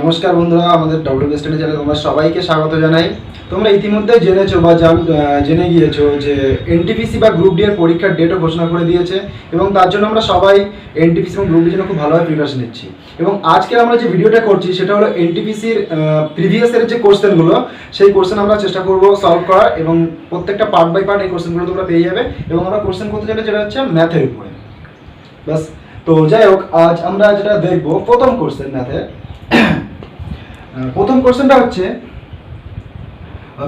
নমস্কার বন্ধুরা, আমাদের ডব্লিউ স্টাডি চ্যানেলে তোমরা সবাইকে স্বাগত জানাই। তোমরা ইতিমধ্যে জেনেছো বা জেনে গিয়েছো যে এনটিপিসি বা গ্রুপ ডি এর পরীক্ষার ডেটও ঘোষণা করে দিয়েছে এবং তার জন্য আমরা সবাই এনটিপিসি এবং গ্রুপ ডির জন্য খুব ভালোভাবে প্রিপারেশন নিচ্ছি। এবং আজকে আমরা যে ভিডিওটা করছি সেটা হলো এনটিপিসির প্রিভিয়াস এর যে কোশ্চেনগুলো, সেই কোশ্চেন আমরা চেষ্টা করব সলভ করার এবং প্রত্যেকটা পার্ট বাই পার্ট এই কোশ্চেনগুলো তোমরা পেয়ে যাবে। এবং আমরা কোশ্চেন করতে চাইলে যেটা হচ্ছে ম্যাথের উপরে বাস। তো যাই হোক, আজ আমরা যেটা দেখবো প্রথম কোশ্চেন ম্যাথের। প্রথম কোশ্চেনটা হচ্ছে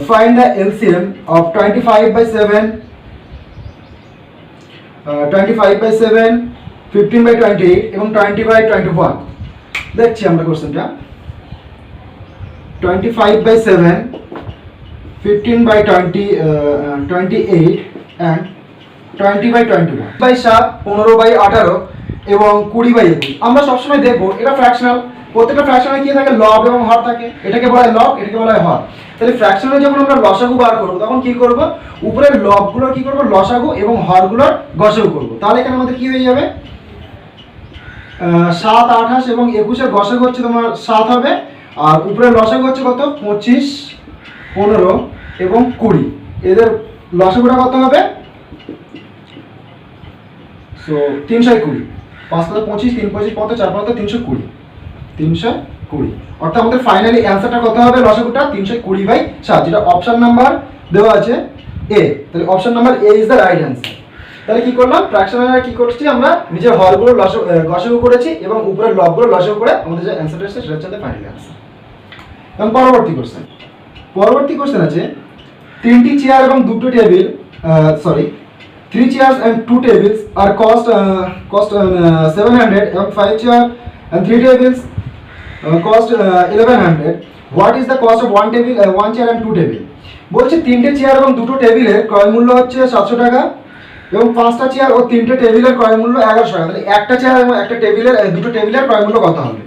ফাইন্ড দ্য এলসিএম অফ 25/7, 25/7, 15/28 এবং 20/21। দেখছি আমরা কোশ্চেনটা। 25/7, 15/28 and 20/21 বাই 7, 15/18 এবং 20/21। আমরা সবসময় দেখবো এটা ফ্র্যাকশনাল। প্রত্যেকটা ফ্র্যাকশনে কি থাকে, লব এবং হর থাকে। এটাকে বলা হয় লব, এটাকে বলা হয় হর। তাহলে ফ্র্যাকশনে যখন আমরা লসাগু বার করবো তখন কি করব, উপরের লবগুলোর কি করব লসাগু এবং হরগুলোর গসাগু করব। তাহলে এখানে আমাদের কি হয়ে যাবে, 7, 28 এবং 21-এর গসাগু হচ্ছে তোমার 7 হবে, আর উপরের লসাগু হচ্ছে কত, 25, 15 এবং 20। এদের লসাগুটা কত হবে, সো 320। 5 × 25, 3 × 25 কত, 4 × 320, 320। অর্থাৎ আমাদের ফাইনালি অ্যান্সারটা কত হবে, লসাগুটা 320/7, যেটা অপশন নাম্বার দেওয়া আছে এ। তাহলে option number A is the right answer. তাহলে কি করলাম, ফ্র্যাকশনাল কি করছি, আমরা নিজের হরগুলো গসাগু করেছি এবং উপরের লবগুলো লসাগু করে আমাদের যে অ্যান্সারটা এসেছে সেটা হচ্ছে ফাইনাল অ্যান্সার। এবং পরবর্তী কোশ্চেন আছে 3টি চেয়ার এবং 2টি table, 3 chairs and 2 tables are cost 700 and 5 chairs and 3 tables cost 1100. What is the cost of 1 table, 1 chair and 2 table? বলছে 3টে চেয়ার এবং 2টো টেবিলের ক্রয় মূল্য হচ্ছে 700 টাকা এবং 5টা চেয়ার ও 3টে টেবিলের ক্রয় মূল্য 1100 টাকা। তাহলে একটা চেয়ার এবং একটা টেবিলের, 2টো টেবিলের ক্রয় মূল্য কত হবে?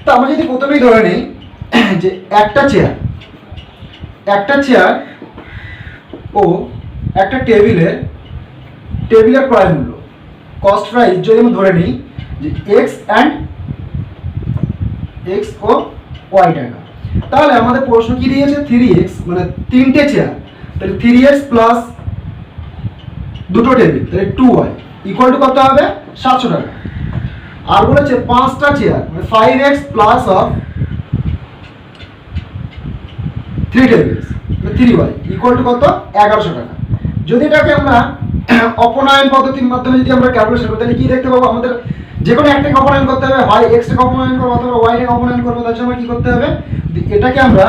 তো আমরা যদি প্রথমেই ধরে নিই যে একটা চেয়ার ও একটা টেবিলের ক্রয় মূল্য, কস্ট প্রাইস যদি আমি ধরে নিই যে এক্স ও ওয়াই টাকা, তাহলে আমাদের প্রশ্ন কি দিয়েছে, 3x মানে 3টে চেয়ার, তাহলে 3x প্লাস 2টো টেবিল, তাহলে 2y ইকুয়াল টু কত হবে, 700 টাকা। আর বলেছে 5টা চেয়ার মানে 5x plus of 3 tables, 3y equal to কত, 1100 টাকা। যদি এটাকে আমরা অপনয়ন পদ্ধতির মাধ্যমে যদি আমরা ক্যালকুলেশন করি তাহলে কি দেখতে পাবো, আমাদের যে কোনো একটাকে অপনয়ন করতে হবে, হয় এক্স টাকে অপনয়ন করবো অথবা ওয়াই টাকে অপনয়ন করবো। তার জন্য কি করতে হবে, এটাকে আমরা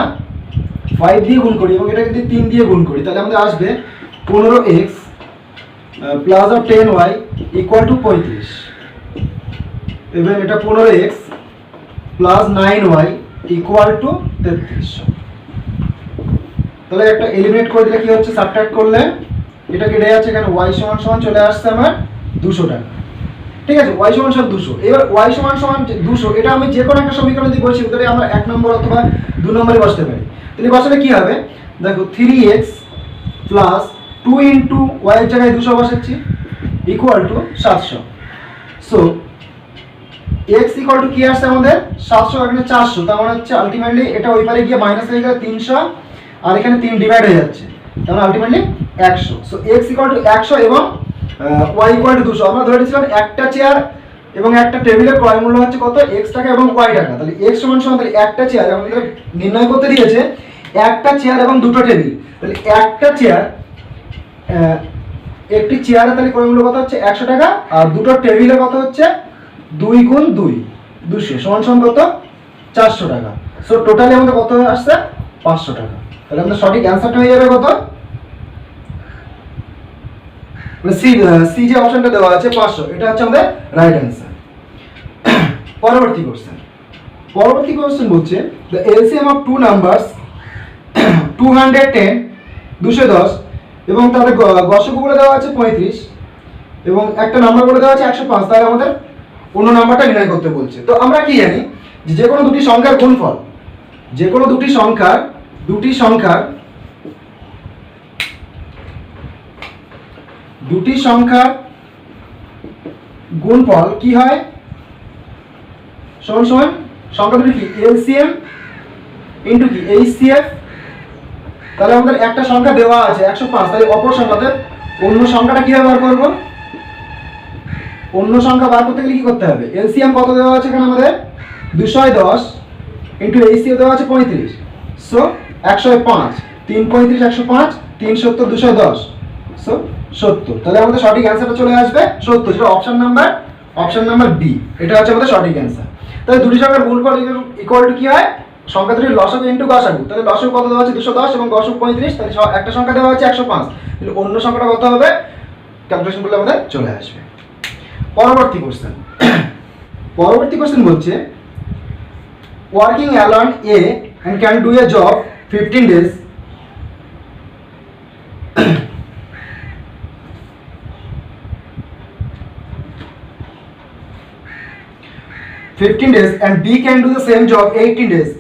5 দিয়ে গুণ করি এবং এটাকে যদি 3 দিয়ে গুণ করি তাহলে আমাদের আসবে 15x plus of 10y equal to 35 এবং এটা 15x plus 9y equal to 33। তাহলে একটা এলিমিনেট করে দিলে কি হচ্ছে, সাবট্রাক্ট করলে এটা কেটে যাচ্ছে, এখানে y সমান চলে আসছে আমার 200 টাকা। ঠিক আছে, y সমান 200। এবার y সমান 200 এটা আমি যে কোনো একটা সমীকরণ যদি বসি তাহলে আমরা 1 নম্বর অথবা 2 নম্বরে বসাতে পারি। তাহলে বসালে কি হবে, দেখো 3x প্লাস 2 ইনটু y এর জায়গায় 200 বসাচ্ছি equal to 700। So x equal to কি আসছে আমাদের 700, এখানে 400, তার মানে হচ্ছে আলটিমেটলি এটা ওই পারে গিয়ে মাইনাস হয়ে গেলে 300 আর এখানে 3 ডিভাইড হয়ে যাচ্ছে, তাহলে ultimately 100। So x equal to 100 এবং y ইকুয়াল টু 200। আমরা ধরে নিয়েছিলাম একটা চেয়ার এবং একটা টেবিলের ক্রয় মূল্য হচ্ছে কত, x টাকা এবং y টাকা। তাহলে x সমান তাহলে একটা চেয়ার আমাদের নির্ণয় করতে দিয়েছে, একটা চেয়ার এবং 2টো টেবিল। তাহলে একটা চেয়ার, একটি চেয়ারে তাহলে ক্রয় মূল্য কত হচ্ছে 100 টাকা, আর 2টো টেবিলে কত হচ্ছে 2 × 2 200 সমান কত 400 টাকা। সো টোটালি আমাদের কত আসছে 500 টাকা। তাহলে আমাদের সঠিক অ্যান্সারটা হয়ে যাবে কত, সি যে অপশনটা দেওয়া আছে 500, এটা হচ্ছে আমাদের রাইট অ্যান্সার। পরবর্তী কোশ্চেন বলছে the LCM of two numbers 210, 210 এবং তাদের গসাগু বলে দেওয়া আছে 35 এবং একটা নাম্বার বলে দেওয়া আছে 105। তাহলে আমাদের অন্য নাম্বারটা নির্ণয় করতে বলছে। তো আমরা কি জানি যে কোনো দুটি সংখ্যার গুণফল, যে কোনো দুটি সংখ্যার গুণফল কি হয়, সমান সংখ্যা দুটি কি এলসিএম ইন্টু কি এইচসিএফ। তাহলে আমাদের একটা সংখ্যা দেওয়া আছে 105, তাহলে অপর সংখ্যাতে অন্য সংখ্যাটা কিভাবে বার করব? অন্য সংখ্যা বার করতে গেলে কি করতে হবে? এলসিএম কত দেওয়া আছে এখানে আমাদের 210 ইন্টু এইচসিএফ দেওয়া আছে 35, সো 105, 3 35 105, 3 70 210, সো 70। তাহলে আমাদের সঠিক অ্যান্সারটা চলে আসবে 70, যেটা অপশন নাম্বার বি, এটা হচ্ছে আমাদের সঠিক অ্যান্সার। তাহলে দুটি সংখ্যার গুণফল ইকুয়াল টু কি হয়? সংখ্যা দুটির লসাগু ইনটু গসাগু। তাহলে লসাগু কত দেওয়া আছে 210 এবং গসাগু 35, তাহলে একটা সংখ্যা দেওয়া আছে 105, তাহলে অন্য সংখ্যাটা কত হবে? ক্যালকুলেশন করলে আমাদের চলে আসবে। পরবর্তী কোশ্চেন বলছে working alone A and can do a job 15 days and B can do the same job 18 days.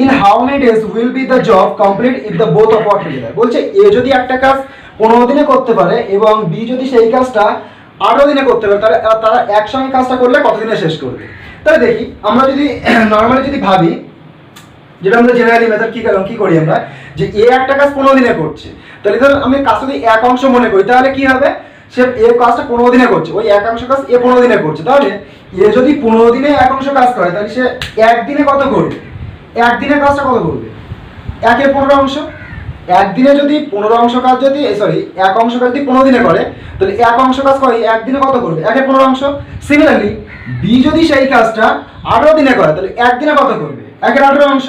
In how many days will be the job complete if the both of work together? বলছে A যদি একটা কাজ 15 দিনে করতে পারে এবং B যদি সেই কাজটা 18 দিনে করতে পারে, তাহলে তারা একসঙ্গে কাজটা করলে কত দিনে শেষ করবে? তাহলে দেখি আমরা যদি নরমালি যদি ভাবি, যেটা আমরা জেনারেলি মেথড কি করি আমরা, যে এ একটা কাজ 15 দিনে করছে, তাহলে ধর আমি কাজ যদি এক অংশ মনে করি, তাহলে কি হবে? সে এ কাজটা 15 দিনে করছে, ওই এক অংশ কাজ এ 15 দিনে করছে, তাহলে এ যদি 15 দিনে এক অংশ কাজ করে, তাহলে সে একদিনে কত করবে? একদিনে কাজটা কত করবে? একের 15 অংশ। একদিনে যদি 15 অংশ কাজ যদি এক অংশ কাজ যদি 15 দিনে করে, তাহলে এক অংশ কাজ করে একদিনে কত করবে? একের 15 অংশ। সিমিলারলি বি যদি সেই কাজটা 18 দিনে করে, তাহলে একদিনে কত করবে? একের 18 অংশ।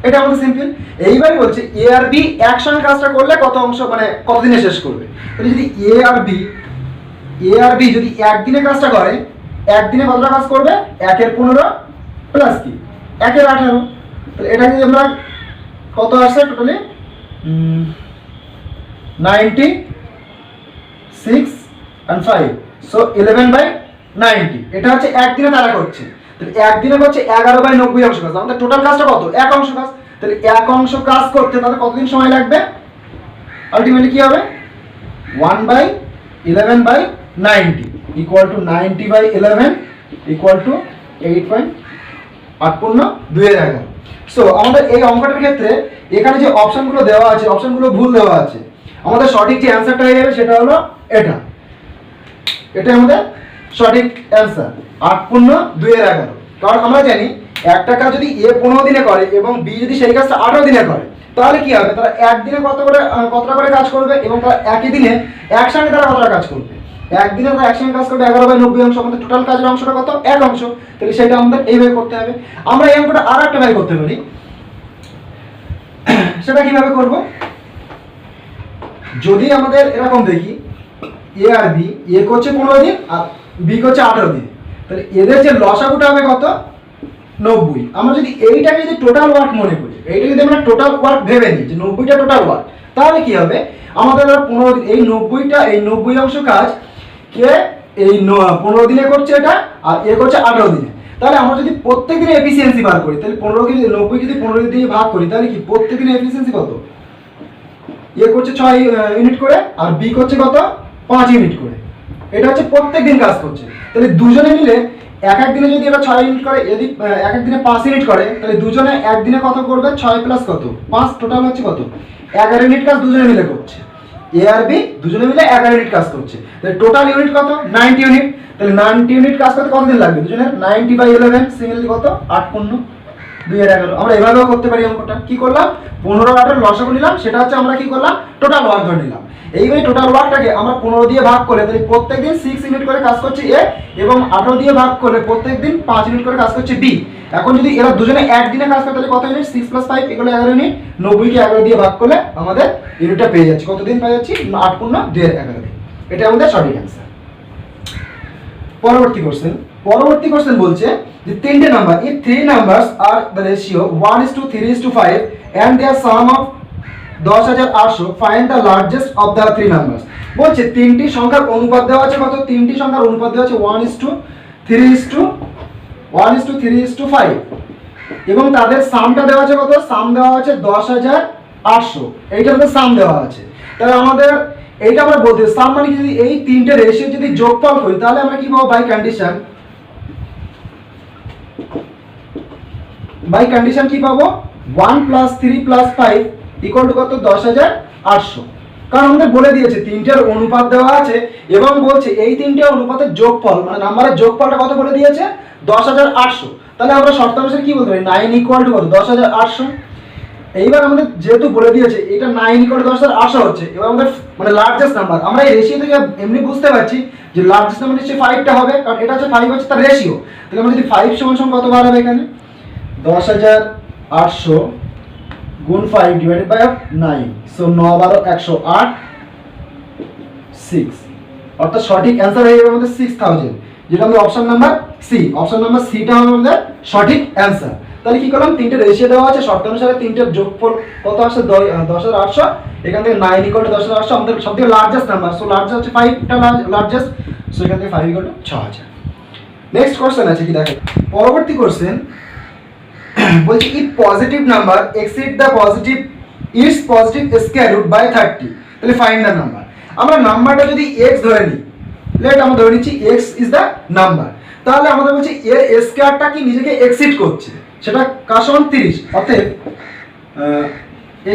এটা আমাদের সিম্পল। এইবারে বলছে এ আর বি একসঙ্গে কাজটা করলে কত অংশ, মানে কত দিনে শেষ করবে? তাহলে যদি এ আর বি যদি একদিনে কাজটা করে, একদিনে কতটা কাজ করবে? একের 15 প্লাস কি একের 18। তাহলে এটা যদি আমরা কত আসছে টোটালি 96 and 5, সো 11/90। এটা হচ্ছে একদিনে তারা করছে, তাহলে একদিনে করছে 11/90 অংশ কাজ। আমাদের টোটাল কাজটা কত? এক অংশ কাজ। তাহলে এক অংশ কাজ করতে তাদের কতদিন সময় লাগবে? আলটিমেটলি কি হবে? 1/11/90 equal to 90/11 equal to 8.8 so আমাদের এই অঙ্কটার ক্ষেত্রে এখানে যে অপশনগুলো দেওয়া আছে, অপশনগুলো ভুল দেওয়া আছে। আমাদের সঠিক যে অ্যান্সারটা হয়ে যাবে সেটা হলো এটা আমাদের সঠিক অ্যান্সার 8.211। কারণ আমরা জানি একটা কাজ যদি এ 15 দিনে করে এবং বি যদি সেই কাজটা 18 দিনে করে, তাহলে কি হবে? তারা একদিনে কতটা করে কাজ করবে এবং তারা একই দিনে একসঙ্গে তারা কতটা কাজ করবে? একদিনে তারা একসঙ্গে কাজ করবে 11/90 অংশ। আমাদের টোটাল কাজের অংশটা কত? এক অংশ। তাহলে সেটা আমাদের এইভাবে করতে হবে। আমরা এই অঙ্কটা আর একটা ভাবে করতে পারি। সেটা কিভাবে করব? যদি আমাদের এরকম দেখি এ আর বি, এ করছে 15 দিন আর বি করছে 18 দিন, তাহলে এদের যে লসাগুটা হবে কত? 90। আমরা যদি এইটাকে যদি টোটাল ওয়ার্ক মনে করি, এইটা যদি আমরা টোটাল ওয়ার্ক ভেবে নিই যে 90টা টোটাল ওয়ার্ক, তাহলে কি হবে? আমাদের 15 দিন এই 90 অংশ কাজ কে এই 15 দিনে করছে এটা, আর এ করছে 18 দিনে। তাহলে আমরা যদি প্রত্যেক দিনে এফিসিয়েন্সি বার করি, তাহলে 90 যদি 15 দিয়ে ভাগ করি, তাহলে কি প্রত্যেক দিনে এফিসিয়েন্সি কত? এ করছে 6 ইউনিট করে আর বি করছে কত? 5 ইউনিট করে। এটা হচ্ছে প্রত্যেক দিন কাজ করছে। তাহলে দুজনে মিলে এক দিনে যদি এরা 6 ইউনিট করে, যদি এক দিনে 5 ইউনিট করে, তাহলে দুজনে একদিনে কত করবে? 6 প্লাস কত? 5, টোটাল হচ্ছে কত? 11 ইউনিট কাজ দুজনে মিলে করছে। এ আর বি দুজনে মিলে 11 ইউনিট কাজ করছে। তাহলে টোটাল ইউনিট কত? 90 ইউনিট। তাহলে 90 ইউনিট কাজ করতে কতদিন লাগবে দুজনের? 90/11 সিমিলারলি কত? 8.211। আমরা এভাবেও করতে পারি অঙ্কটা। কি করলাম? 15 আর 18 লসাগু নিলাম, সেটা হচ্ছে আমরা কি করলাম? টোটাল ওয়ার্ক ধরে নিলাম। এইভাবে টোটাল ওয়ার্কটাকে আমরা 15 দিয়ে ভাগ করলে তাহলে প্রত্যেকদিন 6 ইউনিট করে কাজ করছে এ, এবং 18 দিয়ে ভাগ করলে প্রত্যেকদিন 5 ইউনিট করে কাজ করছে বি। এখন যদি এরা দুজনে একদিনে কাজ করে, তাহলে কত ইউনিট? 6 + 5 এগুলো 11 ইউনিট। 90 কে 11 দিয়ে ভাগ করলে আমাদের ইউনিটটা পেয়ে যাচ্ছে। কতদিন পেয়ে যাচ্ছি? 8.211 দিন। এটা আমাদের সঠিক অ্যান্সার। পরবর্তী কোশ্চেন বলছে যে তিনটে number, if 3 numbers are the ratio 1:3:5 and their sum of 10,800, find the largest of the 3 numbers। বলছে তিনটি সংখ্যার অনুপাত দেওয়া আছে কত? তিনটি সংখ্যার অনুপাত দেওয়া আছে 1:3:5 এবং তাদের সামটা দেওয়া আছে কত? সাম দেওয়া আছে 10,800। এইটা আমাদের সাম দেওয়া আছে। তাহলে আমাদের এইটা আমরা বলতে সাম মানে যদি এই তিনটে রেশিও যদি যোগফল করি, তাহলে আমরা কি পাবো? বাই কন্ডিশন বাই কন্ডিশন কি পাবো 1 প্লাস 3 প্লাস 5 ইকুয়াল টু কত 10,800। কারণ আমাদের বলে দিয়েছে তিনটের অনুপাত দেওয়া আছে এবং বলছে এই তিনটে অনুপাতের যোগফল মানে নাম্বারের যোগফলটা কত বলে দিয়েছে 10,800। তাহলে আমরা শর্তানুসারে কি বলতে পারি 9 ইকুয়াল টু কত 10,800। এইবার আমাদের যেহেতু বলে দিয়েছে এটা 9 ইকুয়াল টু 10,800 হচ্ছে, এবার আমাদের মানে লার্জেস্ট নাম্বার আমরা এই রেশিও থেকে এমনি বুঝতে পারছি যে লার্জেস্ট নাম্বার নিশ্চয়ই 5টা হবে, কারণ এটা হচ্ছে 5 হচ্ছে তার রেশিও। তাহলে আমরা যদি 5 সমান কত বার হবে এখানে 10,800 গুণ 5 ডিভাইডেড বাই 9, সো 9 12 108 6, অর্থাৎ সঠিক অ্যান্সার হয়ে যাবে আমাদের 6000, যেটা আমাদের option number C. Option number সিটা হবে আমাদের সঠিক অ্যান্সার। তাহলে কি করলাম তিনটে রেশিও দেওয়া আছে, শর্ত অনুসারে তিনটের যোগফল কত আসছে 10,800, এখান থেকে 9 ইকুয়াল টু 10,800 আমাদের সবথেকে লার্জেস্ট নাম্বার, সো লার্জেস্ট হচ্ছে 5টা লার্জেস্ট, সো এখান থেকে 5 ইকুয়াল টু 6000। নেক্সট কোশ্চেন আছে কি দেখেন, পরবর্তী কোশ্চেন বলছে if positive number exceed the positive its positive square root by 30, তাহলে ফাইন্ড দ্য নাম্বার। আমরা নাম্বারটা যদি x ধরে নিই, লেট আমরা ধরে নিচ্ছি x ইজ দ্য নাম্বার, তাহলে আমাদের বলছে এর স্কয়ারটা কি নিজেকে এক্সিড করছে, সেটা কার সমান 30, অতএব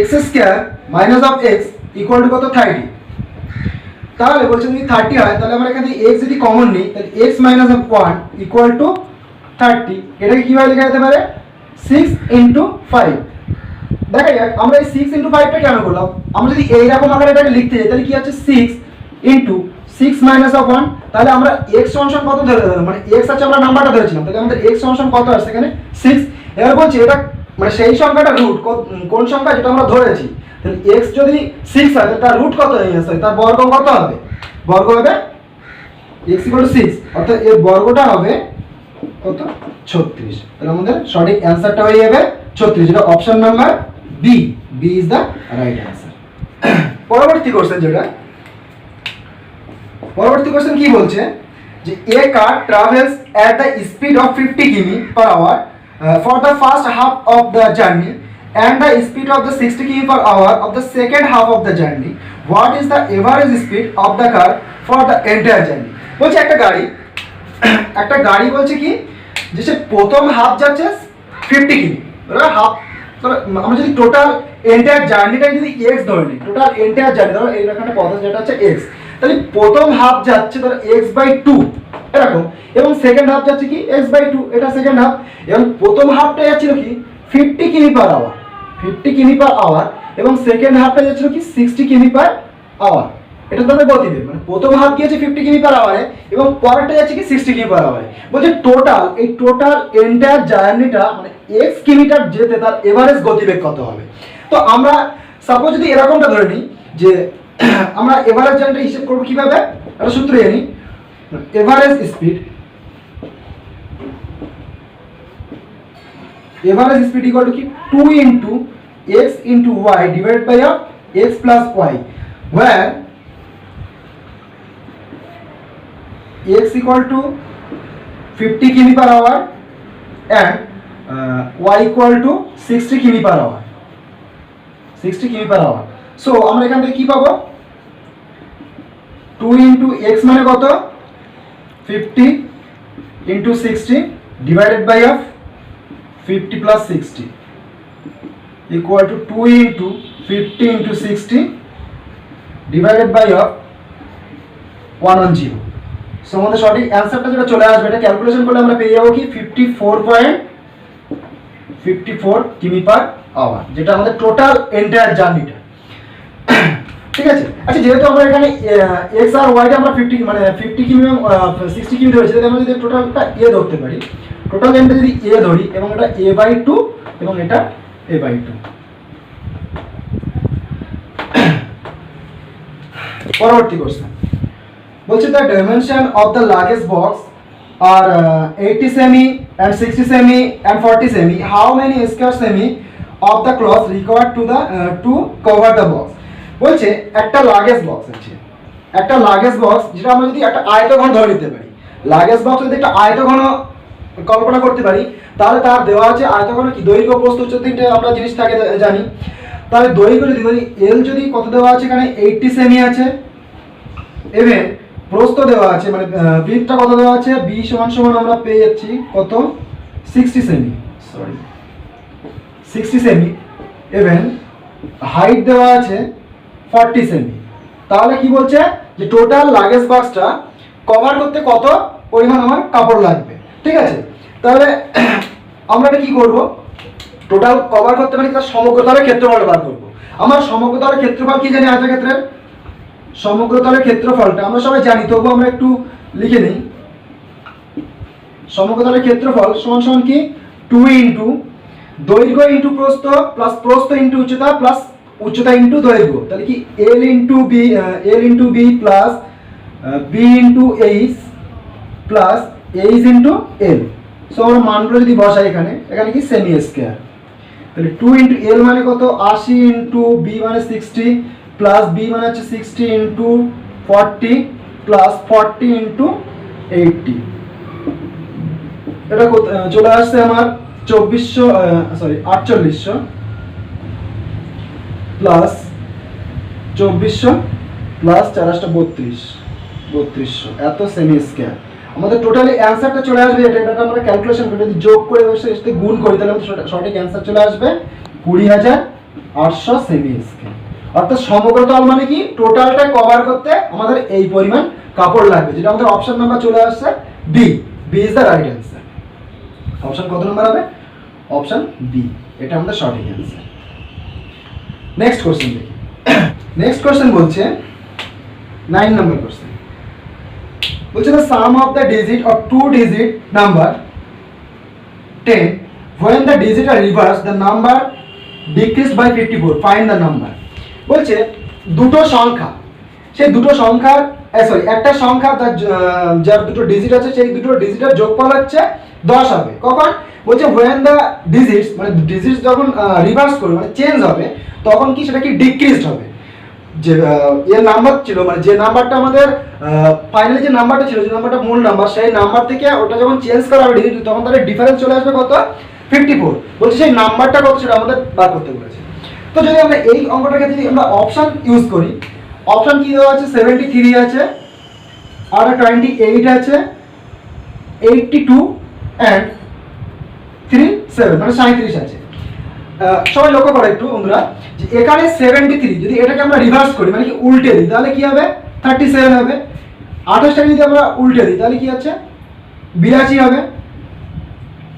x square minus of x equal to কত 30। তাহলে বলছে যদি 30 হয় তাহলে আমরা এখানে x যদি কমন নিই তাহলে x minus of 1 equal to 30, এটাকে কিভাবে লেখা যেতে পারে 6 ইনটু 5। দেখা যাক আমরা এই 6 ইনটু 5টা কেন করলাম, আমরা যদি এইরকম আকারে এটাকে লিখতে যাই তাহলে কি আছে 6 ইনটু 6 মাইনাস অফ 1, তাহলে আমরা x সমান কত ধরে দিলাম, মানে x আছে আমরা নাম্বারটা ধরেছিলাম, তাহলে আমাদের x সমান কত আসছে এখানে 6। এবার বলছি এটা মানে সেই সংখ্যাটা রুট কোন সংখ্যা যেটা আমরা ধরেছি, তাহলে x যদি 6 হয় তার রুট কত হয়ে যাচ্ছে, তার বর্গ কত হবে, বর্গ হবে x ইকুয়াল টু 6, অর্থাৎ এর বর্গটা হবে কত 36। তাহলে আমাদের সঠিক অ্যানসারটা হয়ে যাবে 36, যেটা option number B, B is the right answer. পরবর্তী কোশ্চেন কি বলছে যে a car travels at the speed of 50 km per hour for the first half of the journey and the speed of the 60 km per hour of the second half of the journey. What is the average speed of the car for the entire journey? বলছে একটা গাড়ি বলছে কি যে সে প্রথম half যাচ্ছে 50 কিমি, half আমরা যদি টোটাল এন্টায়ার জার্নিটা যদি x ধরে নিই, টোটাল এন্টায়ার জার্নি ধরো এই রকম একটা পথ যেটা হচ্ছে x, তাহলে প্রথম হাফ যাচ্ছে ধরো x/2 এরকম, এবং সেকেন্ড হাফ যাচ্ছে কি x/2, এটা সেকেন্ড হাফ, এবং প্রথম হাফটা যাচ্ছিল কি 50 km per hour, 50 km per hour, এবং সেকেন্ড হাফটা যাচ্ছিল কি 60 কিমি পার আওয়ার। এটা তাদের গতিবেগ, মানে প্রথম হাফ গিয়েছে 50 কিমি পার আওয়ারে এবং পরেরটা যাচ্ছে কি 60 কিমি পার আওয়ারে। বলছে টোটাল এন্টায়ার জার্নিটা মানে x কিলোমিটার যেতে তার এভারেজ গতিবেগ কত হবে। তো আমরা সাপোজ যদি এরকমটা ধরে নিই যে আমরা এভারেজ জার্নিটা হিসাব করব কিভাবে, একটা সূত্র জানি, average speed equal to 2 into x into y divided by x plus y, where x equal to 50 km per hour and y equal to 60 km per hour, 60 km per hour। so আমরা এখান থেকে কি পাবো 2 into x মানে কত 50 into 60 divided by 50 plus 60 equal to 2 into 50 into 60 divided by 110। So আমাদের সঠিক অ্যানসারটা যেটা চলে আসবে এটা ক্যালকুলেশন করলে আমরা পেয়ে যাবো কি 54.54 কিমি পার আওয়ার, যেটা আমাদের টোটাল এন্টায়ার জার্নিটা। ঠিক আছে, আচ্ছা যেহেতু আমরা এখানে x আর y টা আমরা 50 মানে 50 কিমি 60 কিমি ধরেছি, তাহলে আমরা যদি টোটালটা a ধরতে পারি, টোটাল এন্ডটা যদি a ধরি এবং এটা a/2 এবং এটা a/2। পরবর্তী কোশ্চেন বলছে the dimension of the luggage box are 80 cm and 60 cm and 40 cm, how many square cm of the cloth required to cover the box. বলছে একটা লাগেজ বক্স আছে, একটা লাগেজ বক্স যেটা আমরা যদি একটা আয়তঘন ধরে নিতে পারি, লাগেজ বক্স যদি একটা আয়তঘন কল্পনা করতে পারি তাহলে তার দেওয়া আছে আয়তঘন কি দৈর্ঘ্য প্রস্থ উচ্চতা তিনটে আমরা জিনিস থাকে জানি। তাহলে দৈর্ঘ্য যদি ধরি এল যদি কত দেওয়া আছে এখানে 80 সেমি আছে, এবং প্রস্থ দেওয়া আছে মানে ব্রিথটা কত দেওয়া আছে b সমান আমরা পেয়ে যাচ্ছি কত 60 সেমি, সরি 60 সেমি এবং হাইট দেওয়া আছে 40 সেমি। তাহলে কি বলছে যে টোটাল লাগেজ বক্সটা কভার করতে কত পরিমাণ আমার কাপড় লাগবে। ঠিক আছে, তাহলে আমরা এটা কি করব, টোটাল কভার করতে মানে তার সমগ্রতলের ক্ষেত্রফল বার করব। আমার সমগ্রতলের ক্ষেত্রফল কি জানি আয়তক্ষেত্রের? সমগ্রতলের ক্ষেত্রফলটা আমরা সবাই জানি, তবু আমরা একটু লিখে নিই। সমগ্রতলের ক্ষেত্রফল সমান সমান কি 2 ইন্টু দৈর্ঘ্য ইন্টু প্রস্থ প্লাস প্রস্থ ইন্টু উচ্চতা প্লাস উচ্চতা ইন্টু দৈর্ঘ্য। তাহলে কি L into B plus B into H plus H into L. So আমরা মানগুলো যদি বসাই এখানে কি সেমি স্কয়ার। তাহলে 2 ইন্টু এল মানে কত 80 ইন্টু বি মানে 60 প্লাস বি মানে হচ্ছে 60 ইন্টু 40 প্লাস 40 ইন্টু 80। এটা চলে আসছে আমার 4800 প্লাস 2400 প্লাস 3200 এত সেমি স্কয়ার। আমাদের টোটালি অ্যান্সারটা চলে আসবে, এটা আমরা ক্যালকুলেশন করে যদি যোগ করে এর সাথে গুণ করি তাহলে আমাদের সঠিক অ্যান্সার চলে আসবে 20800 সেমি স্কয়ার। অর্থাৎ সমগ্রতল মানে কি টোটালটা কভার করতে আমাদের এই পরিমাণ কাপড় লাগবে, যেটা আমাদের অপশন নাম্বার চলে আসছে B. B is the right answer. Option কত নাম্বার হবে? অপশন বি, এটা আমাদের সঠিক অ্যান্সার। নেক্সট কোশ্চেন দেখি। নেক্সট কোশ্চেন বলছে 9 নম্বর কোশ্চেন বলছে the sum of the digit of two digit number 10 when the digit are reversed the number decreased by 54 find the number। বলছে দুটো সংখ্যা, সেই দুটো সংখ্যার একটা সংখ্যা যার দুটো ডিজিট আছে সেই দুটো ডিজিটের যোগফল হচ্ছে 10 হবে। কখন? বলছে when the digits মানে ডিজিটস যখন রিভার্স করবে মানে চেঞ্জ হবে তখন কি সেটা কি ডিক্রিজড হবে। যে এর নাম্বার ছিল মানে যে নাম্বারটা আমাদের ফাইনালি যে নাম্বারটা ছিল, যে নাম্বারটা মূল নাম্বার, সেই নাম্বার থেকে ওটা যখন চেঞ্জ করা হবে ডিজিট তখন তাহলে ডিফারেন্স চলে আসবে কত 54। বলছে সেই নাম্বারটা কত সেটা আমাদের বার করতে বলেছে। তো যদি আমরা এই অঙ্কটাকে যদি আমরা অপশন ইউজ করি, অপশন কি দেওয়া আছে 73 আছে আর 28 আছে 82 এন্ড 37 মানে 37 আছে। সবাই লক্ষ্য করো একটু বন্ধুরা যে এখানে 73 যদি এটাকে আমরা রিভার্স করি মানে কি উল্টে দিই তাহলে কি হবে 37 হবে। 28টাকে যদি আমরা উল্টে দিই তাহলে কি আছে 82 হবে,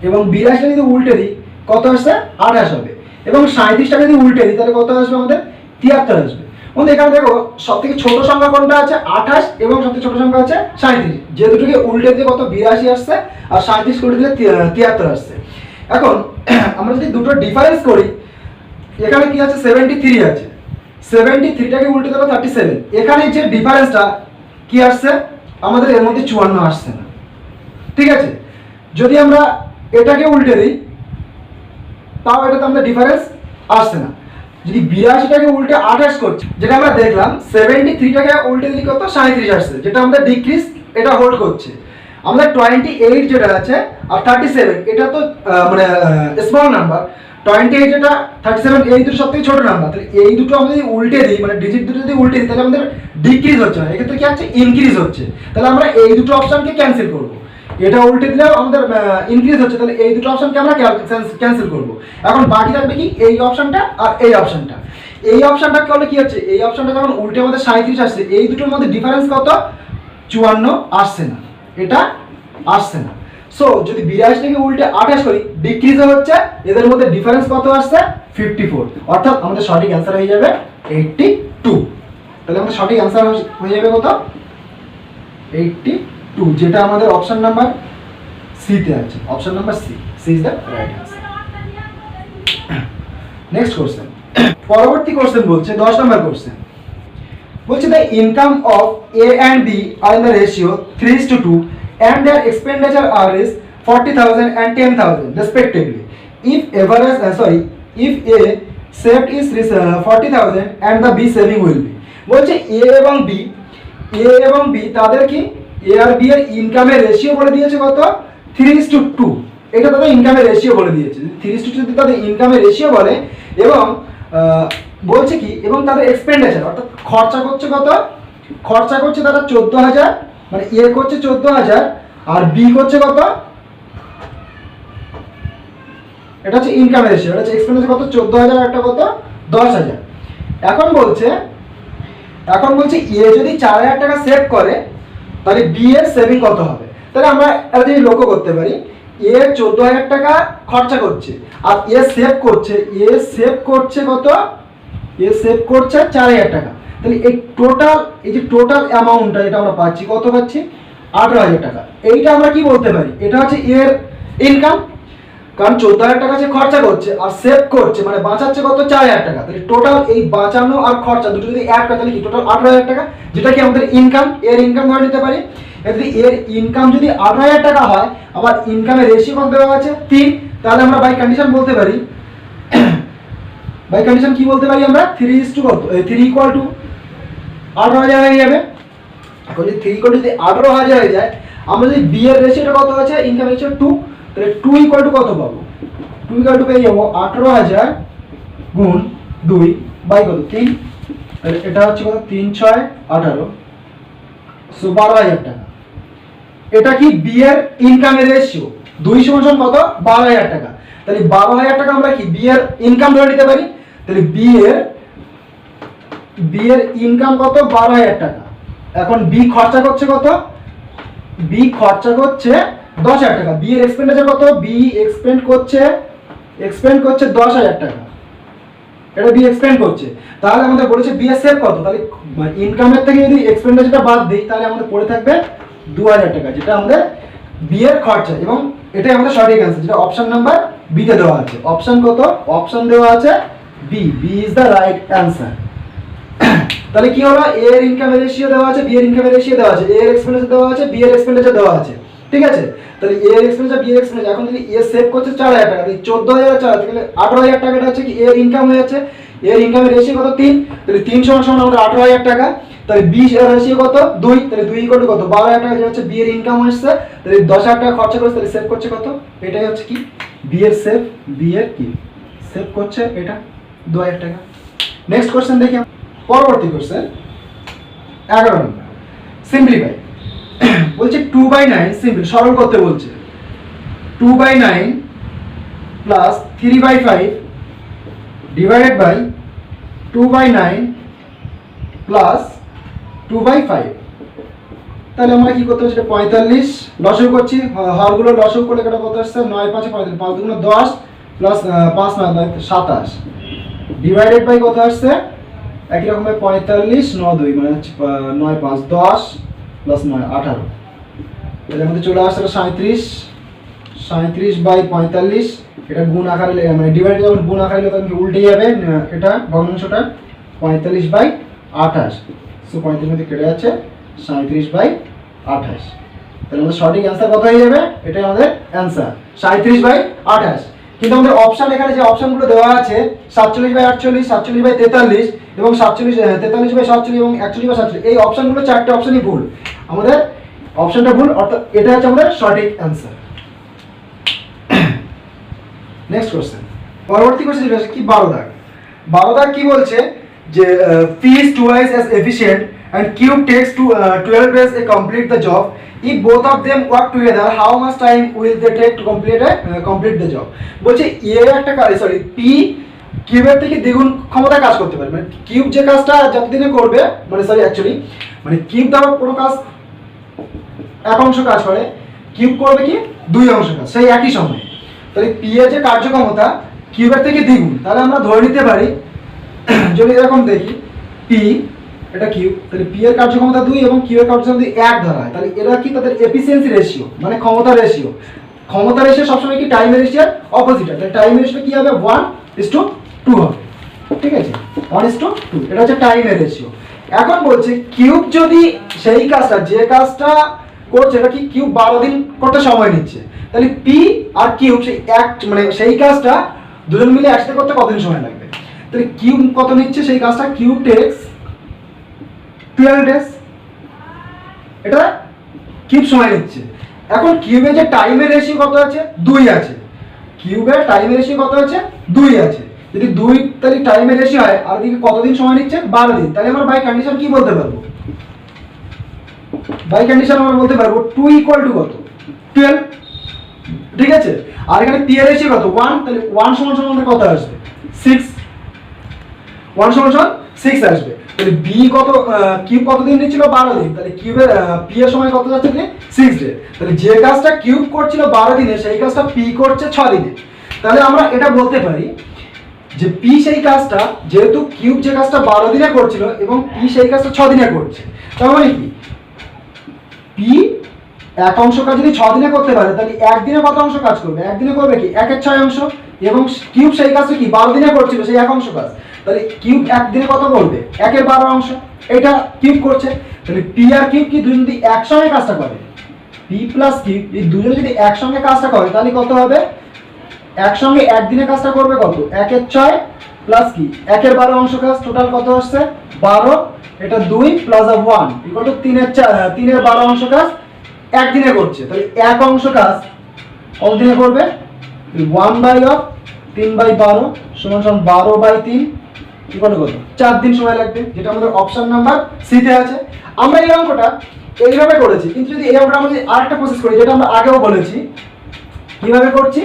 এবং 82টা যদি উল্টে দিই কত আসছে 28 হবে, এবং 37টাকে যদি উল্টে দিই তাহলে কত আসবে আমাদের 73 আসবে। বন্ধু এখানে দেখো সবথেকে ছোট সংখ্যা কোনটা আছে 28 এবং সবথেকে ছোট সংখ্যা আছে 37, যে দুটোকে উল্টে দিয়ে কত 82 আসছে আর 37 উল্টে দিলে 73 আসছে। এখন আমরা যদি দুটো ডিফারেন্স করি এখানে কি আছে 73 আছে, 73টাকে উল্টে দিলে 37, এখানে যে ডিফারেন্সটা কি আসছে আমাদের এর মধ্যে 54 আসছে না। ঠিক আছে, যদি আমরা এটাকে উল্টে দিই তাও এটাতে আমাদের ডিফারেন্স আসছে না। যদি 82টাকে উল্টে 28 করছি যেটা আমরা দেখলাম 73টাকে উল্টে দিলে কত 37 আসছে, যেটা আমাদের ডিক্রিজ এটা হোল্ড করছে। আমাদের 28 যেটা আছে আর 37 এটা তো মানে স্মল নাম্বার, 28 যেটা 37 এই দুটো সবথেকে ছোট নাম্বার, তাহলে এই দুটো আমরা যদি উল্টে দিই মানে ডিজিট দুটো যদি উল্টে দিই তাহলে আমাদের ডিক্রিজ হচ্ছে না, এক্ষেত্রে কি হচ্ছে ইনক্রিজ হচ্ছে। তাহলে আমরা এই দুটো অপশনকে ক্যান্সেল করব, এটা উল্টে দিলেও আমাদের ইনক্রিজ হচ্ছে, তাহলে এই দুটো অপশনকে আমরা ক্যান্সেল করব। এখন বাকি থাকবে কি এই অপশনটা আর এই অপশনটা। এই অপশনটা করলে কি হচ্ছে এই অপশনটা যখন উল্টে আমাদের 37 আসছে এই দুটোর মধ্যে ডিফারেন্স কত 54 আসছে না, এটা আসছে না। সো যদি 82 থেকে উল্টে 28 করি ডিক্রিজ হচ্ছে, এদের মধ্যে ডিফারেন্স কত আসছে 54, অর্থাৎ আমাদের সঠিক অ্যান্সার হয়ে যাবে 82। তাহলে আমাদের সঠিক অ্যান্সার হয়ে যাবে কত 82, যেটা আমাদের অপশন নাম্বার সি তে আছে। Option number C is the right answer. Next question, পরবর্তী কোশ্চেন বলছে 10 নম্বর কোশ্চেন বলছে the income of A and B are in the ratio 3:2 and their expenditure are is 40,000 and 10,000 respectively. If A saved is 40,000 and the B saving will be। বলছে A এবং B তাদের কি A R B এর ইনকামের ratio বলে দিয়েছে কত 3:2, এটা তাদের ইনকামের রেশিও বলে দিয়েছে। 3:2 যদি তাদের ইনকামের রেশিও বলে এবং বলছে কি এবং তাদের এক্সপেন্ডিচার অর্থাৎ খরচা করছে কত, খরচা করছে তারা 14,000 মানে এ করছে 14,000 আর বি করছে কত এটা হচ্ছে ইনকামের রেশিও, এটা হচ্ছে এক্সপেন্ডিচার কত 14,000, একটা কত 10,000। এখন বলছে এ যদি 4,000 টাকা সেভ করে তাহলে বি এর সেভিং কত হবে। তাহলে আমরা এটা যদি লক্ষ্য করতে পারি, এ 14,000 টাকা খরচা করছে আর এ সেভ করছে কত, এ সেভ করছে 4,000 টাকা। তাহলে এই যে টোটাল অ্যামাউন্টটা এটা আমরা পাচ্ছি, কত পাচ্ছি 18,000 টাকা। এইটা আমরা কি বলতে পারি, এটা হচ্ছে এর ইনকাম, কারণ 14,000 টাকা সে খরচা করছে আর সেভ করছে, মানে বাঁচাচ্ছে কত 4,000 টাকা। তাহলে টোটাল এই বাঁচানো আর খরচা দুটো যদি অ্যাড করে তাহলে কি টোটাল 18,000 টাকা, যেটা কি আমাদের ইনকাম, এর ইনকাম ধরে নিতে পারি। যদি এর ইনকাম যদি 18,000 টাকা হয়, আবার ইনকামের রেশিও কত দেওয়া আছে 3, তাহলে আমরা বাই কন্ডিশন বলতে পারি বাই কন্ডিশন কি বলতে পারি আমরা 3:18,000 হয়ে যাবে। এখন যদি 3 যদি 18,000 হয়ে যায়, আমরা যদি বি এর রেশিওটা কত আছে, ইনকাম রেশিও 2, তাহলে 2 কত পাবো, 2 পেয়ে যাবো 18,000 গুণ 2 বাই কত 3, তাহলে এটা হচ্ছে কত 3 6 18, সো 12,000 টাকা। এটা কি বি এর ইনকামের রেশিও, 2 সমান কত 12,000 টাকা। তাহলে 12,000 টাকা আমরা কি বি এর ইনকাম ধরে নিতে পারি। তাহলে বি এর ইনকাম কত 12,000 টাকা। এখন বি খরচা করছে কত, বি খরচা করছে 10,000 টাকা। বি এর এক্সপেন্ডিচার কত, বি এক্সপেন্ড করছে 10,000 টাকা, এটা বি এক্সপেন্ড করছে। তাহলে আমাদের বলেছে বি এর সেভ কত, তাহলে ইনকামের থেকে যদি এক্সপেন্ডিচারটা বাদ দিই তাহলে আমাদের পড়ে থাকবে 2,000 টাকা, যেটা আমাদের বি এর খরচা, এবং এটাই আমাদের সঠিক অ্যান্সার, যেটা অপশন নাম্বার বি তে দেওয়া আছে। অপশন কত, অপশন দেওয়া আছে B, B is the right answer. তাহলে কি হলো, এ এর ইনকামের রেশিও দেওয়া আছে, বি এর ইনকামের রেশিও দেওয়া আছে, এ এর এক্সপেন্ডিচার দেওয়া আছে, বি এর এক্সপেন্ডিচার দেওয়া আছে, ঠিক আছে। তাহলে এ এর এক্সপেন্ডিচার, বি এর এক্সপেন্ডিচার, এখন যদি এ সেভ করছে 4,000 টাকা, তাহলে 14,000 তাহলে 18,000 টাকাটা হচ্ছে কি এর ইনকাম হয়ে যাচ্ছে। এর ইনকামের রেশিও কত 3, তাহলে 3 সমান আমাদের 18,000 টাকা। তাহলে বি এর রেশিও কত 2, তাহলে 2 কত 12,000 টাকা, যেটা হচ্ছে বি এর ইনকাম হচ্ছে। তাহলে 10,000 টাকা খরচা করছে, তাহলে সেভ করছে কত, এটাই হচ্ছে কি বি এর সেভ, বি এর কি সেভ করছে এটা 2,000 টাকা। নেক্সট কোশ্চেন দেখি, পরবর্তী কোশ্চেন 11 নম্বর, সিম্পলিফাই বলছে 2/9 সিম্পল সরল করতে বলছে। 2/9 প্লাস 3/5 ডিভাইডেড বাই 2/9 প্লাস 2/5। তাহলে আমরা কি করতে হচ্ছে, 45 লসাগু করছি, হরগুলো লসাগু করলে এটা কত আসছে 9 5 45, 5 2 10 প্লাস 5 9 27 ডিভাইডেড বাই কত আসছে একই রকম 45 9 2 মানে 9 5 10 প্লাস 9 18, তাহলে আমাদের চলে আসছে 37 বাই 45। এটা গুণ আকারে মানে ডিভাইড যখন গুণ আকারে তখন উল্টে যাবে, এটা ভগ্নাংশটা 45 বাই 28, সো 35 মধ্যে কেটে যাচ্ছে 37 বাই 28। তাহলে আমাদের সঠিক অ্যান্সার কত হয়ে যাবে, এটাই আমাদের অ্যান্সার 37 বাই 28। কিন্তু আমাদের অপশন, এখানে যে অপশনগুলো দেওয়া আছে 47 বাই 48, 47 বাই 43 এবং 43 বাই 47 এবং 41 বাই 47, এই অপশনগুলো চারটে অপশনই ভুল, আমাদের অপশনটা ভুল, অর্থাৎ এটা হচ্ছে আমাদের সঠিক অ্যান্সার। নেক্সট কোশ্চেন, পরবর্তী কোশ্চেন যেটা কি 12 দাগ। 12 দাগ কি বলছে যে P is twice as efficient and Cube takes 12 days to complete the job. If both of them work together, how much time will they take to complete the job? বলছে এ একটা সরি P কিউবের থেকে দ্বিগুণ ক্ষমতা কাজ করতে পারে, মানে কিউব যে কাজটা যতদিনে করবে, মানে সরি অ্যাকচুয়ালি মানে কিউব দ্বারা কোনো কাজ এক অংশ কাজ করে, কিউব করবে কি 2 অংশ কাজ সেই একই সময়ে। তাহলে পি এর যে কার্যক্ষমতা কিউবের থেকে দ্বিগুণ, তাহলে আমরা ধরে নিতে পারি যদি এরকম দেখি পি এটা কিউব, তাহলে পি এর কার্যক্ষমতা 2 এবং কিউ এর কার্যক্ষমতা 1 ধরা হয়, তাহলে এরা কি তাদের এফিসিয়েন্সি রেশিও মানে ক্ষমতা রেশিও সবসময় কি টাইম রেশিওর অপোজিট হয়, তাহলে টাইম রেশিও কি হবে 1:2 হবে, ঠিক আছে 1:2, এটা হচ্ছে টাইমের রেশিও। এখন বলছে কিউব যদি সেই কাজটা যে কাজটা করছে এটা কি কিউব 12 দিন করতে সময় নিচ্ছে, তাহলে পি আর কিউব সেই এক মানে সেই কাজটা দুজন মিলে একসাথে করতে কতদিন সময় লাগবে, তাহলে কিউব কত নিচ্ছে সেই কাজটা, কিউব টেক্স 12 ডেজ, এটা কিউব সময় নিচ্ছে। এখন কিউবের যে টাইমের রেশিও কত আছে 2 আছে, কিউবের টাইমের রেশিও কত আছে 2 আছে, যদি 2 তাহলে টাইমের রেশিও হয় আর এদিকে কতদিন সময় নিচ্ছে 12 দিন, তাহলে আমরা বাই কন্ডিশন কি বলতে পারবো, বাই কন্ডিশন আমরা বলতে পারবো 2 = কত 12, ঠিক আছে, আর এখানে পি এর রেশিও কত 1, তাহলে 1 সমান সমান আমাদের কত আসবে 6, 1 সমান সমান 6 আসবে। তাহলে বি কত, কিউব কতদিন নিচ্ছিল 12 দিন, তাহলে কিউবের পি এর সময় কত যাচ্ছে 6 ডে, তাহলে যে কাজটা কিউব করছিল 12 দিনে সেই কাজটা পি করছে 6 দিনে। তাহলে আমরা এটা বলতে পারি যে পি সেই কাজটা, যেহেতু কিউব যে কাজটা 12 দিনে করছিল এবং পি সেই কাজটা 6 দিনে করছে, তার মানে কি পি এক অংশ কাজ যদি 6 দিনে করতে পারে তাহলে একদিনে কত অংশ কাজ করবে, একদিনে করবে কি 1/6 অংশ, এবং কিউব সেই কাজটা কি 12 দিনে করছিল সেই এক অংশ কাজ, তাহলে কিউব একদিনে কত করবে 1/12 অংশ, এটা কিউব করছে। তাহলে পি আর কিউব কি দুজন যদি একসঙ্গে কাজটা করে, পি প্লাস কিউব এই দুজন যদি একসঙ্গে কাজটা করে তাহলে কত হবে, একসঙ্গে একদিনে কাজটা করবে কত 1/6 প্লাস কি 1/12 অংশ কাজ, টোটাল কত আসছে 12, এটা 2 প্লাস 1 ইকুয়াল টু 3/12 অংশ কাজ একদিনে করছে। তাহলে এক অংশ কাজ কতদিনে করবে 1/3/12 সমান সমান 12/3 ইকুয়াল টু কত 4 দিন সময় লাগবে, যেটা আমাদের অপশন নাম্বার সি তে আছে। আমরা এই অঙ্কটা এইভাবে করেছি, কিন্তু যদি এই অঙ্কটা আমরা আরেকটা প্রসেস করি যেটা আমরা আগেও বলেছি, কিভাবে করছি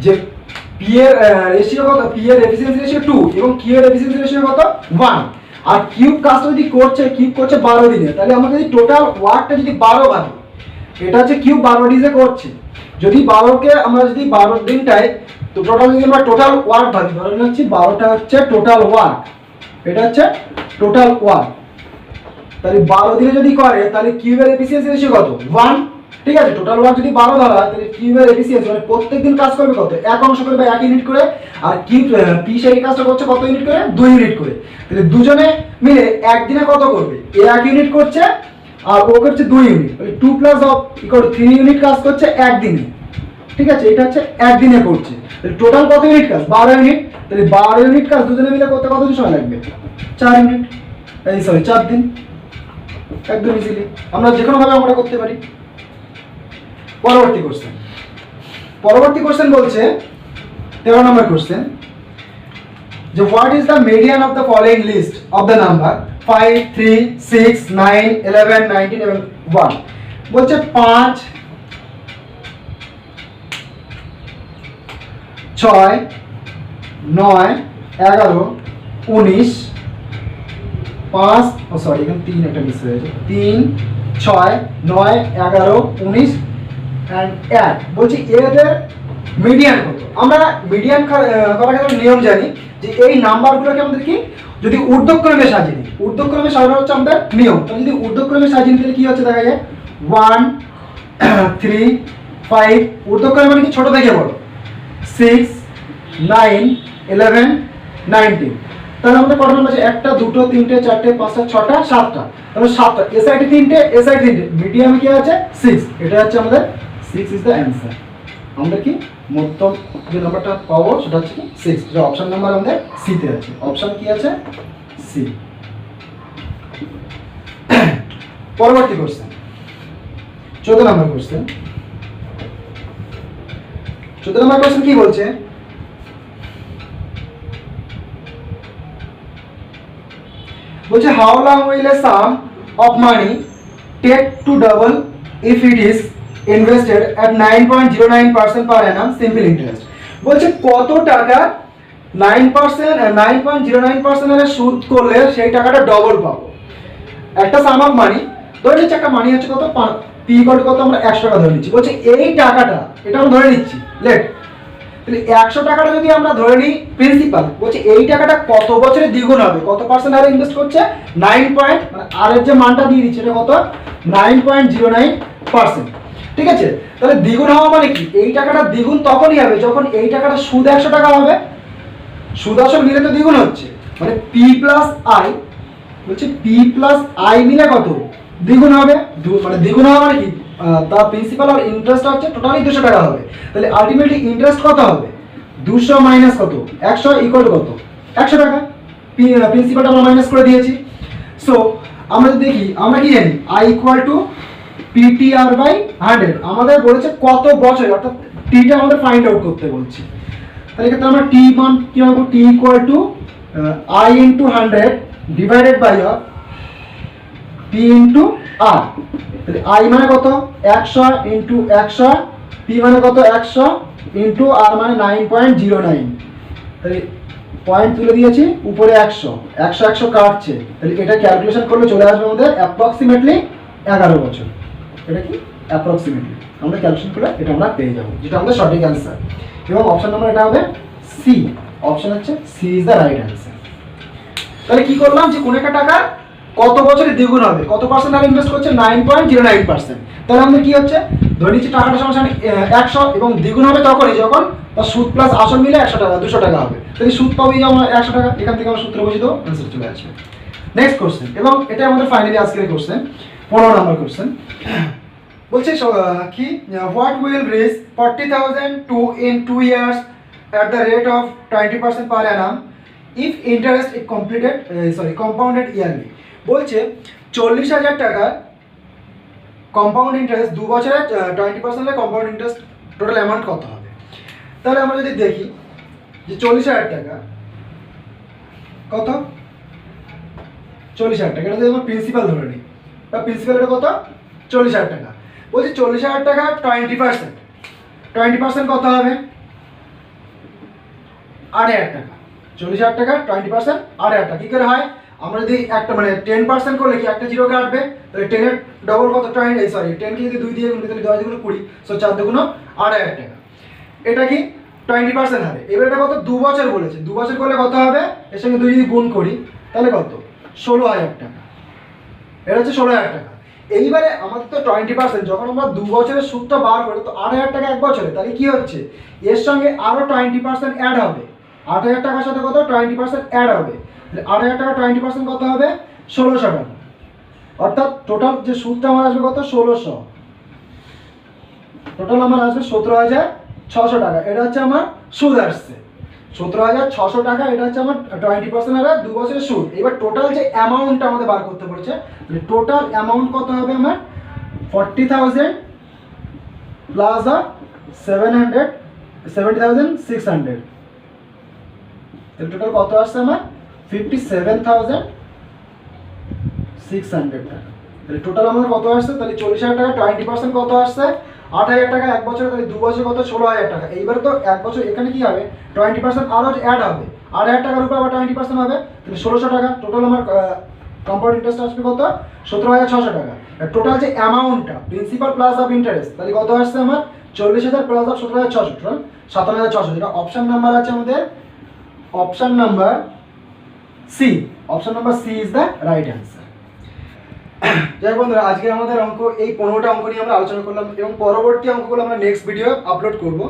যে পি এর রেশিও কত, পি এর এফিসিয়েন্সি রেশিও 2 এবং কিউ এর এফিসিয়েন্সি রেশিও কত 1, আর কিউব কাজটা যদি করছে কিউব করছে 12 দিনে, তাহলে আমরা যদি টোটাল ওয়ার্কটা যদি 12 ভাগি, এটা হচ্ছে কিউব 12 দিনে করছে, যদি 12 কে আমরা যদি 12 দিনটায় তো টোটাল যদি আমরা টোটাল ওয়ার্ক ভাগি, ধরে নিচ্ছি 12টা হচ্ছে টোটাল ওয়ার্ক, এটা হচ্ছে টোটাল ওয়ার্ক, তাহলে 12 দিনে যদি করে তাহলে কিউবের এফিসিয়েন্সি রেশিও কত 1, ঠিক আছে, টোটাল ওয়ার্ক যদি 12 ধরা হয় তাহলে কিউবের এফিসিয়েন্সি মানে প্রত্যেকদিন কাজ করবে কত এক অংশ করবে 1 ইউনিট করে, আর কিউব পি সেই কাজটা করছে কত ইউনিট করে 2 ইউনিট করে, তাহলে দুজনে মিলে একদিনে কত করবে এ 1 ইউনিট করছে আর ও করছে 2 ইউনিট, তাহলে 2 plus of equal to 3 unit কাজ করছে একদিনে, ঠিক আছে, এটা হচ্ছে একদিনে করছে, তাহলে টোটাল কত ইউনিট কাজ 12 ইউনিট, তাহলে 12 ইউনিট কাজ দুজনে মিলে করতে কতদিন সময় লাগবে 4 ইউনিট, এই সরি 4 দিন, একদম ইজিলি আমরা যে কোনো ভাবে আমরা করতে পারি। পরবর্তী কোশ্চেন বলছে 13 নম্বর কোশ্চেন, যে what is the median of the following list of the number 5, 3, 6, 9, 11, 19 এবং 1, বলছে 5, 6, 9, 11, 19, 5 সরি এখানে 3 একটা মিস হয়েছে, 3, 6, 9, 11, 19 এন্ড 1, বলছি এদের মিডিয়ান কত। আমরা মিডিয়ান করার ক্ষেত্রে নিয়ম জানি যে এই নাম্বারগুলোকে আমাদের কি যদি ঊর্ধ্বক্রমে সাজিয়ে নিই, ঊর্ধ্বক্রমে সাজানো হচ্ছে আমাদের নিয়ম, তাহলে যদি ঊর্ধ্বক্রমে সাজিয়ে নিই তাহলে কি হচ্ছে দেখা যায় 1, 3, 5 ঊর্ধ্বক্রমে মানে কি ছোট থেকে বড়, 6, 9, 11, 19, তাহলে আমাদের কত নাম্বার আছে 1টা 2টো 3টে 4টে 5টা 6টা 7টা, তাহলে 7টা এ সাইডে 3টে এ সাইডে 3টে, মিডিয়ামে কি আছে 6, এটা হচ্ছে আমাদের 6 ইজ দ্য অ্যানসার। আমাদের কি মোট যে নাম্বারটা পাবো সেটা হচ্ছে কি 6, যেটা অপশন নাম্বার আমাদের সি তে আছে, অপশন কি আছে সি। পরবর্তী কোশ্চেন 14 নম্বর কোশ্চেন, 14 নম্বর কোশ্চেন কি বলছে, বলছে how long will a sum of money take to double if it is invested at 9.09% per annum simple interest, বলছে কত টাকা 9.09% এর সুদ করলে সেই টাকাটা ডবল পাবো। একটা সাম অফ মানি ধরে নিচ্ছি, একটা মানি হচ্ছে কত পি ইকুয়াল কত আমরা 100 টাকা ধরে নিচ্ছি, বলছে এই টাকাটা এটা আমরা ধরে নিচ্ছি লেট, তাহলে 100 টাকাটা যদি আমরা ধরে নিই প্রিন্সিপাল, বলছে এই টাকাটা কত বছরে দ্বিগুণ হবে, কত পার্সেন্ট হারে ইনভেস্ট করছে 9 পয়েন্ট মানে আর এর যে মানটা দিয়ে দিচ্ছে এটা কত 9.09%, ঠিক আছে, তাহলে দ্বিগুণ হওয়া মানে কি এই টাকাটা দ্বিগুণ তখনই হবে যখন এই টাকাটা সুদ 100 টাকা হবে, সুদ আসল মিলে তো দ্বিগুণ হচ্ছে, মানে পি প্লাস আই, বলছে পি প্লাস আই মিলে কত দ্বিগুণ হবে, মানে দ্বিগুণ হওয়া মানে কি তার প্রিন্সিপাল আর ইন্টারেস্ট হচ্ছে টোটালি 200 টাকা হবে, তাহলে আলটিমেটলি ইন্টারেস্ট কত হবে 200 মাইনাস কত 100 ইকুয়াল টু কত 100 টাকা, প্রিন্সিপালটা আমরা মাইনাস করে দিয়েছি। সো আমরা যদি দেখি আমরা কি জানি I equal to PTR by 100, আমাদের বলেছে কত বছর অর্থাৎ টিটা আমাদের ফাইন্ড আউট করতে বলছে, তাহলে এক্ষেত্রে আমরা টি মান কি হবে T equal to I into 100 divided by P into R, তাহলে আই মানে কত 100 ইন্টু 100, পি মানে কত 100 ইন্টু আর মানে 9.09, তাহলে পয়েন্ট তুলে দিয়েছি, উপরে 100 100 100 কাটছে, তাহলে এটা ক্যালকুলেশন করলে চলে আসবে আমাদের অ্যাপ্রক্সিমেটলি 11 বছর। এটা কি অ্যাপ্রক্সিমেটলি আমরা ক্যালকুলেশন করে এটা আমরা পেয়ে যাবো, যেটা আমাদের সঠিক অ্যান্সার। এবং অপশন নাম্বার এটা হবে সি, অপশন হচ্ছে C is the right answer. তাহলে কি করলাম যে কোনো একটা টাকা কত বছরে দ্বিগুণ হবে, কত পার্সেন্ট আর ইনভেস্ট করছে 9.09%, তাহলে আমাদের কি হচ্ছে ধরে নিচ্ছি টাকাটা সমান 100 এবং দ্বিগুণ হবে তখনই যখন তার সুদ প্লাস আসল মিলে 100 টাকা 200 টাকা হবে, তাহলে সুদ পাবো যেমন 100 টাকা, এখান থেকে আমরা সূত্র বসিয়ে দেবো, অ্যান্সার চলে আসবে। নেক্সট কোশ্চেন, এবং এটা আমাদের ফাইনালি আজকের কোশ্চেন 15 নম্বর কোশ্চেন। বলছে কি what will reach 40,000 to in 2 years at the rate of 20% per annum if interest is completed compounded yearly। বলছে 40,000 টাকা কম্পাউন্ড ইন্টারেস্ট 2 বছরে 20% কম্পাউন্ড ইন্টারেস্ট টোটাল অ্যামাউন্ট কত হবে। তাহলে আমরা যদি দেখি যে 40,000 টাকা কত, 40,000 টাকা, এটা যদি আমরা প্রিন্সিপাল ধরে নিই, বা প্রিন্সিপাল এটা কত 40,000 টাকা। বলছি 40,000 টাকা 20% কত হবে 8,000 টাকা। 40,000 টাকা 20% 8,000 টাকা। কি করে হয়, আমরা যদি একটা মানে 10% করলে কি একটা জিরো কাটবে, তাহলে 10 এর ডবল কত 10 কে যদি 2 দিয়ে গুণ তাহলে 10 দুগুণ 20, সো 4 দুগুণ 8,000 টাকা। এটা কি 20% হবে। এবার এটা কত 2 বছর বলেছে, 2 বছর করলে কত হবে, এর সঙ্গে 2 যদি গুণ করি তাহলে কত 16,000 টাকা। এটা হচ্ছে 16,000 টাকা। এইবারে আমাদের তো 20% যখন আমরা 2 বছরের সুদটা বার করি তো 8,000 টাকা 1 বছরে, তাহলে কি হচ্ছে এর সঙ্গে আরো 20% অ্যাড হবে, 8,000 টাকার সাথে কত 20% অ্যাড হবে, তাহলে 8,000 টাকা 20% কত হবে 1,600 টাকা। অর্থাৎ টোটাল যে সুদটা আমার আসবে কত 1,600, টোটাল আমার আসবে 17,600 টাকা। এটা হচ্ছে আমার সুদ আসছে 17,600 টাকা, এটা হচ্ছে আমার 20% আর 2 বছরের সুদ। এবার টোটাল যে অ্যামাউন্টটা আমাদের বার করতে বলেছে, টোটাল অ্যামাউন্ট কত হবে আমার 40,000 প্লাস 70,600, টোটাল কত আসছে আমার 57,600 টাকা। তাহলে টোটাল আমার কত আসছে, তাহলে 40,000 টাকা 20% কত আসছে 8,000 টাকা 1 বছরে, তাহলে 2 বছর কত 16,000 টাকা। এইবারে তো 1 বছর এখানে কি হবে 20% আরও অ্যাড হবে, 8,000 টাকার উপর আবার 20% হবে, তাহলে 1,600 টাকা। টোটাল আমার কম্পাউন্ড ইন্টারেস্ট আসবে কত 17,600 টাকা। টোটাল যে অ্যামাউন্টটা প্রিন্সিপাল প্লাস অফ ইন্টারেস্ট, তাহলে কত আসছে আমার 40,000 প্লাস অফ 17,600, টোটাল 57,600, যেটা অপশন নাম্বার আছে আমাদের option number C. Option number C is the right answer. যাই বন্ধুরা, আজকে আমাদের অঙ্ক এই 15টা অঙ্ক নিয়ে আমরা আলোচনা করলাম, এবং পরবর্তী অঙ্কগুলো আমরা নেক্সট ভিডিও আপলোড করব।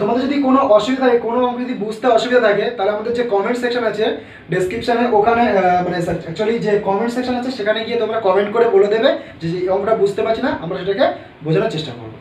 তোমাদের যদি কোনো অসুবিধা থাকে, কোনো অঙ্ক যদি বুঝতে অসুবিধা থাকে, তাহলে আমাদের যে কমেন্ট সেকশন আছে ডেসক্রিপশানে, ওখানে মানে অ্যাকচুয়ালি যে কমেন্ট সেকশন আছে সেখানে গিয়ে তোমরা কমেন্ট করে বলে দেবে যে এই অঙ্কটা বুঝতে পারছি না, আমরা সেটাকে বোঝানোর চেষ্টা করবো।